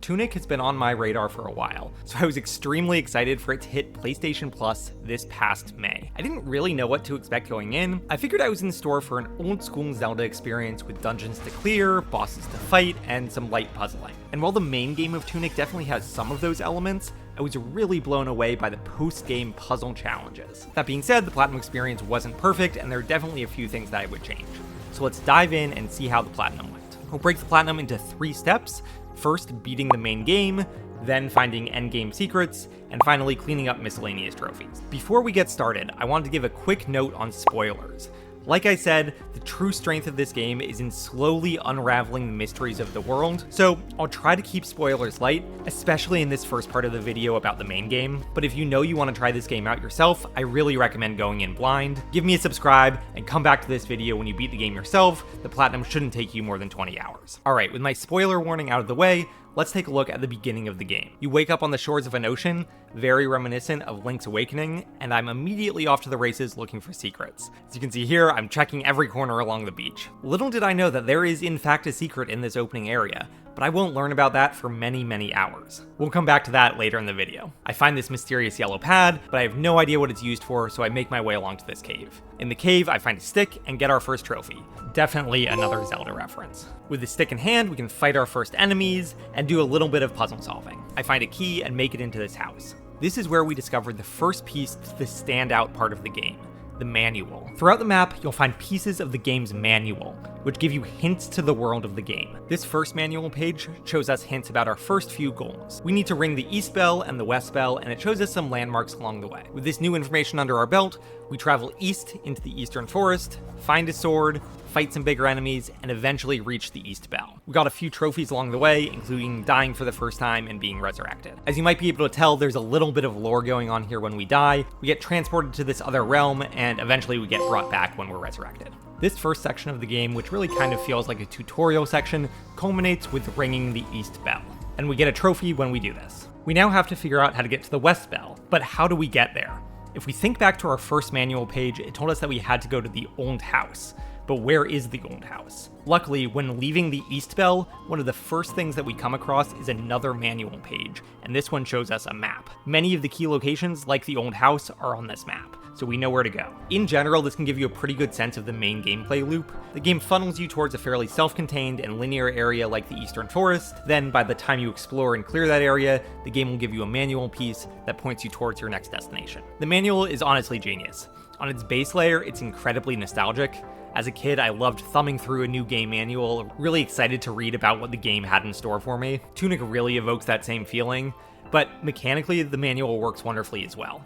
Tunic has been on my radar for a while, so I was extremely excited for it to hit PlayStation Plus this past May. I didn't really know what to expect going in. I figured I was in store for an old school Zelda experience with dungeons to clear, bosses to fight, and some light puzzling. And while the main game of Tunic definitely has some of those elements, I was really blown away by the post-game puzzle challenges. That being said, the Platinum experience wasn't perfect, and there are definitely a few things that I would change. So let's dive in and see how the Platinum went. We'll break the Platinum into 3 steps. First, beating the main game, then finding endgame secrets, and finally cleaning up miscellaneous trophies. Before we get started, I wanted to give a quick note on spoilers. Like I said, the true strength of this game is in slowly unraveling the mysteries of the world, so I'll try to keep spoilers light, especially in this first part of the video about the main game, but if you know you want to try this game out yourself, I really recommend going in blind. Give me a subscribe, and come back to this video when you beat the game yourself. The Platinum shouldn't take you more than 20 hours. Alright, with my spoiler warning out of the way, let's take a look at the beginning of the game. You wake up on the shores of an ocean, very reminiscent of Link's Awakening, and I'm immediately off to the races looking for secrets. As you can see here, I'm checking every corner along the beach. Little did I know that there is in fact a secret in this opening area, but I won't learn about that for many hours. We'll come back to that later in the video. I find this mysterious yellow pad, but I have no idea what it's used for, so I make my way along to this cave. In the cave, I find a stick and get our first trophy. Definitely another Zelda reference. With the stick in hand, we can fight our first enemies and do a little bit of puzzle solving. I find a key and make it into this house. This is where we discover the first piece to the standout part of the game, the manual. Throughout the map, you'll find pieces of the game's manual, which give you hints to the world of the game. This first manual page shows us hints about our first few goals. We need to ring the East Bell and the West Bell, and it shows us some landmarks along the way. With this new information under our belt, we travel east into the Eastern Forest, find a sword, fight some bigger enemies, and eventually reach the East Bell. We got a few trophies along the way, including dying for the first time and being resurrected. As you might be able to tell, there's a little bit of lore going on here when we die. We get transported to this other realm, and eventually we get brought back when we're resurrected. This first section of the game, which really kind of feels like a tutorial section, culminates with ringing the East Bell, and we get a trophy when we do this. We now have to figure out how to get to the West Bell, but how do we get there? If we think back to our first manual page, it told us that we had to go to the old house. But where is the old house? Luckily, when leaving the East Bell, one of the first things that we come across is another manual page, and this one shows us a map. Many of the key locations, like the old house, are on this map, so we know where to go. In general, this can give you a pretty good sense of the main gameplay loop. The game funnels you towards a fairly self-contained and linear area like the Eastern Forest, then by the time you explore and clear that area, the game will give you a manual piece that points you towards your next destination. The manual is honestly genius. On its base layer, it's incredibly nostalgic. As a kid, I loved thumbing through a new game manual, really excited to read about what the game had in store for me. Tunic really evokes that same feeling, but mechanically, the manual works wonderfully as well.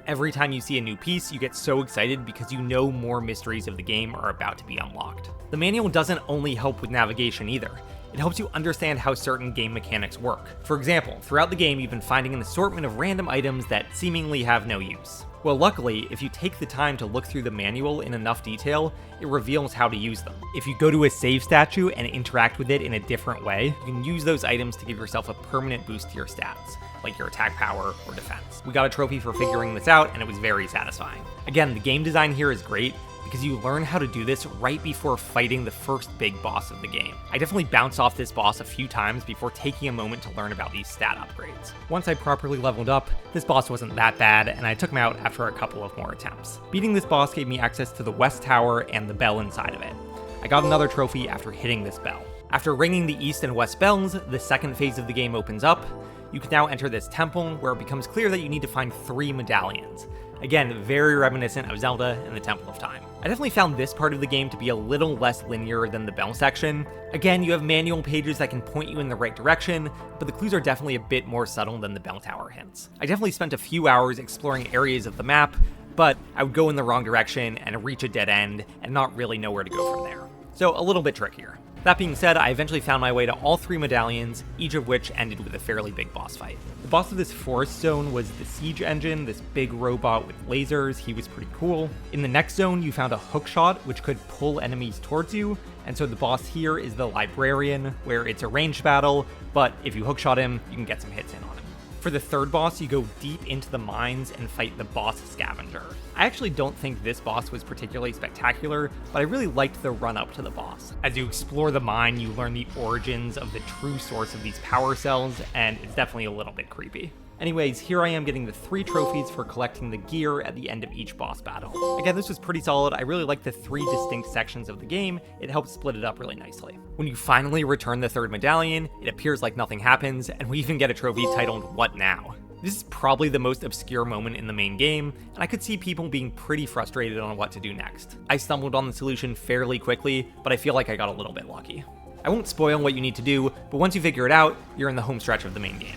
Every time you see a new piece, you get so excited because you know more mysteries of the game are about to be unlocked. The manual doesn't only help with navigation either. It helps you understand how certain game mechanics work. For example, throughout the game, you've been finding an assortment of random items that seemingly have no use. Well, luckily, if you take the time to look through the manual in enough detail, it reveals how to use them. If you go to a save statue and interact with it in a different way, you can use those items to give yourself a permanent boost to your stats, like your attack power or defense. We got a trophy for figuring this out, and it was very satisfying. Again, the game design here is great, because you learn how to do this right before fighting the first big boss of the game. I definitely bounced off this boss a few times before taking a moment to learn about these stat upgrades. Once I properly leveled up, this boss wasn't that bad, and I took him out after a couple of more attempts. Beating this boss gave me access to the West Tower and the bell inside of it. I got another trophy after hitting this bell. After ringing the East and West bells, the second phase of the game opens up. You can now enter this temple, where it becomes clear that you need to find 3 medallions. Again, very reminiscent of Zelda and the Temple of Time. I definitely found this part of the game to be a little less linear than the bell section. Again, you have manual pages that can point you in the right direction, but the clues are definitely a bit more subtle than the bell tower hints. I definitely spent a few hours exploring areas of the map, but I would go in the wrong direction and reach a dead end and not really know where to go from there. So a little bit trickier. That being said, I eventually found my way to all 3 medallions, each of which ended with a fairly big boss fight. The boss of this forest zone was the Siege Engine, this big robot with lasers. He was pretty cool. In the next zone, you found a hookshot, which could pull enemies towards you, and so the boss here is the Librarian, where it's a ranged battle, but if you hookshot him, you can get some hits in on him. For the third boss, you go deep into the mines and fight the boss scavenger. I actually don't think this boss was particularly spectacular, but I really liked the run up to the boss. As you explore the mine, you learn the origins of the true source of these power cells, and it's definitely a little bit creepy. Anyways, here I am getting the 3 trophies for collecting the gear at the end of each boss battle. Again, this was pretty solid. I really like the 3 distinct sections of the game. It helps split it up really nicely. When you finally return the 3rd medallion, it appears like nothing happens, and we even get a trophy titled What Now? This is probably the most obscure moment in the main game, and I could see people being pretty frustrated on what to do next. I stumbled on the solution fairly quickly, but I feel like I got a little bit lucky. I won't spoil what you need to do, but once you figure it out, you're in the home stretch of the main game.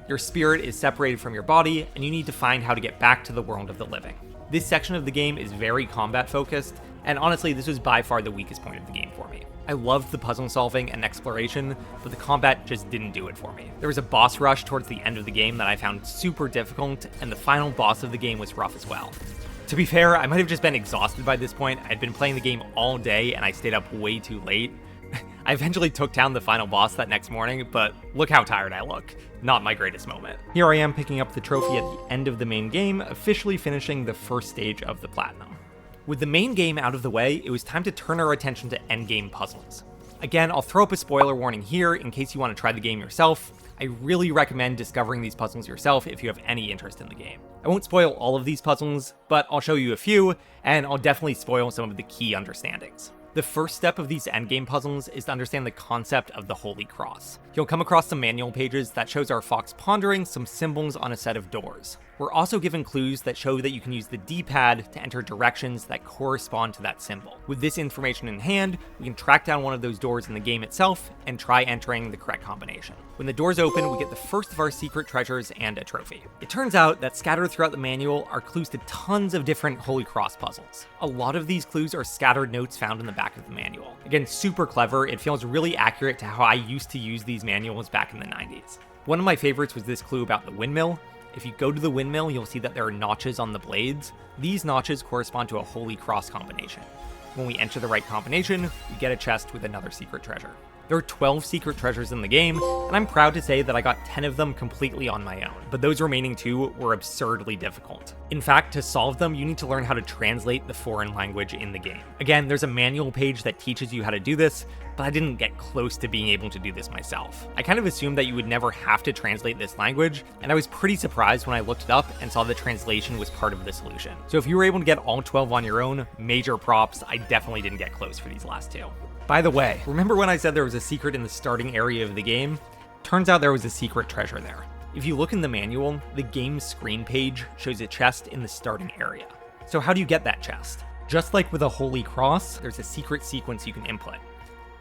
Your spirit is separated from your body, and you need to find how to get back to the world of the living. This section of the game is very combat focused, and honestly, this was by far the weakest point of the game for me. I loved the puzzle solving and exploration, but the combat just didn't do it for me. There was a boss rush towards the end of the game that I found super difficult, and the final boss of the game was rough as well. To be fair, I might have just been exhausted by this point. I'd been playing the game all day, and I stayed up way too late. I eventually took down the final boss that next morning, but look how tired I look. Not my greatest moment. Here I am picking up the trophy at the end of the main game, officially finishing the first stage of the Platinum. With the main game out of the way, it was time to turn our attention to endgame puzzles. Again, I'll throw up a spoiler warning here in case you want to try the game yourself. I really recommend discovering these puzzles yourself if you have any interest in the game. I won't spoil all of these puzzles, but I'll show you a few, and I'll definitely spoil some of the key understandings. The first step of these endgame puzzles is to understand the concept of the Holy Cross. You'll come across some manual pages that shows our fox pondering some symbols on a set of doors. We're also given clues that show that you can use the D-pad to enter directions that correspond to that symbol. With this information in hand, we can track down one of those doors in the game itself and try entering the correct combination. When the doors open, we get the first of our secret treasures and a trophy. It turns out that scattered throughout the manual are clues to tons of different Holy Cross puzzles. A lot of these clues are scattered notes found in the back of the manual. Again, super clever. It feels really accurate to how I used to use these manuals back in the 90s. One of my favorites was this clue about the windmill. If you go to the windmill, you'll see that there are notches on the blades. These notches correspond to a Holy Cross combination. When we enter the right combination, we get a chest with another secret treasure. There are 12 secret treasures in the game, and I'm proud to say that I got 10 of them completely on my own, but those remaining 2 were absurdly difficult. In fact, to solve them, you need to learn how to translate the foreign language in the game. Again, there's a manual page that teaches you how to do this, but I didn't get close to being able to do this myself. I kind of assumed that you would never have to translate this language, and I was pretty surprised when I looked it up and saw the translation was part of the solution. So if you were able to get all 12 on your own, major props. I definitely didn't get close for these last 2. By the way, remember when I said there was a secret in the starting area of the game? Turns out there was a secret treasure there. If you look in the manual, the game's screen page shows a chest in the starting area. So how do you get that chest? Just like with a Holy Cross, there's a secret sequence you can input.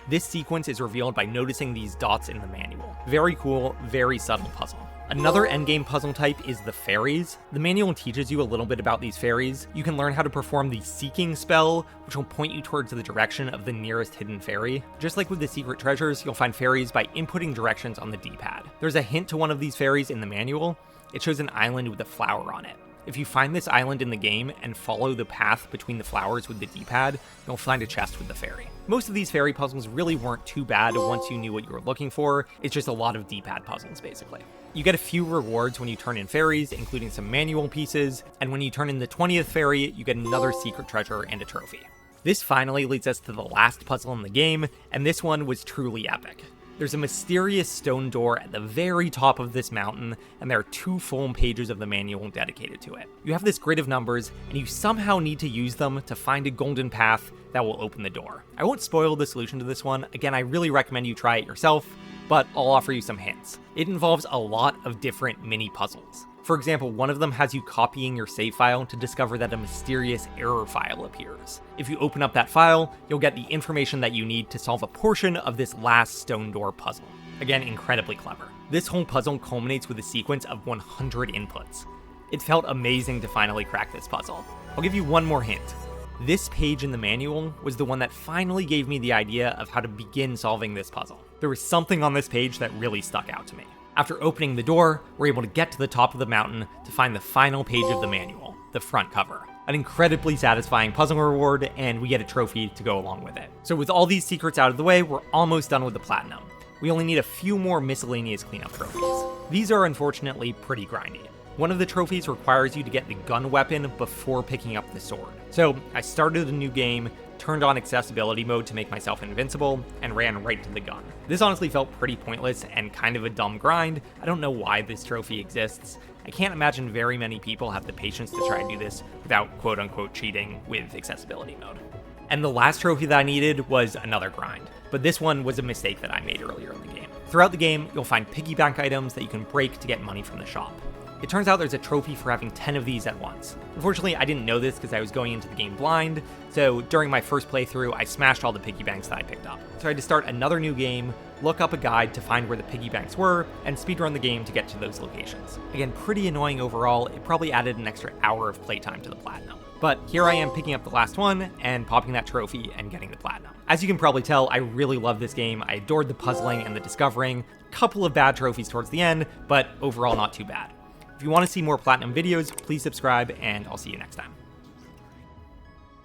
This sequence is revealed by noticing these dots in the manual. Very cool, very subtle puzzle. Another endgame puzzle type is the fairies. The manual teaches you a little bit about these fairies. You can learn how to perform the seeking spell, which will point you towards the direction of the nearest hidden fairy. Just like with the secret treasures, you'll find fairies by inputting directions on the D-pad. There's a hint to one of these fairies in the manual. It shows an island with a flower on it. If you find this island in the game and follow the path between the flowers with the D-pad, you'll find a chest with the fairy. Most of these fairy puzzles really weren't too bad once you knew what you were looking for. It's just a lot of D-pad puzzles, basically. You get a few rewards when you turn in fairies, including some manual pieces, and when you turn in the 20th fairy, you get another secret treasure and a trophy. This finally leads us to the last puzzle in the game, and this one was truly epic. There's a mysterious stone door at the very top of this mountain, and there are 2 full pages of the manual dedicated to it. You have this grid of numbers, and you somehow need to use them to find a golden path that will open the door. I won't spoil the solution to this one. Again, I really recommend you try it yourself, but I'll offer you some hints. It involves a lot of different mini puzzles. For example, one of them has you copying your save file to discover that a mysterious error file appears. If you open up that file, you'll get the information that you need to solve a portion of this last stone door puzzle. Again, incredibly clever. This whole puzzle culminates with a sequence of 100 inputs. It felt amazing to finally crack this puzzle. I'll give you one more hint. This page in the manual was the one that finally gave me the idea of how to begin solving this puzzle. There was something on this page that really stuck out to me. After opening the door, we're able to get to the top of the mountain to find the final page of the manual, the front cover. An incredibly satisfying puzzle reward, and we get a trophy to go along with it. So with all these secrets out of the way, we're almost done with the Platinum. we only need a few more miscellaneous cleanup trophies. These are unfortunately pretty grindy. One of the trophies requires you to get the gun weapon before picking up the sword. So I started a new game, turned on accessibility mode to make myself invincible, and ran right to the gun. This honestly felt pretty pointless and kind of a dumb grind. I don't know why this trophy exists. I can't imagine very many people have the patience to try and do this without quote-unquote cheating with accessibility mode. And the last trophy that I needed was another grind, but this one was a mistake that I made earlier in the game. Throughout the game, you'll find piggy bank items that you can break to get money from the shop. It turns out there's a trophy for having 10 of these at once. Unfortunately, I didn't know this because I was going into the game blind, so during my first playthrough, I smashed all the piggy banks that I picked up. So I had to start another new game, look up a guide to find where the piggy banks were, and speedrun the game to get to those locations. Again, pretty annoying overall. It probably added an extra hour of playtime to the platinum. But here I am picking up the last one and popping that trophy and getting the platinum. As you can probably tell, I really love this game. I adored the puzzling and the discovering. A couple of bad trophies towards the end, but overall not too bad. If you want to see more platinum videos, please subscribe, and I'll see you next time.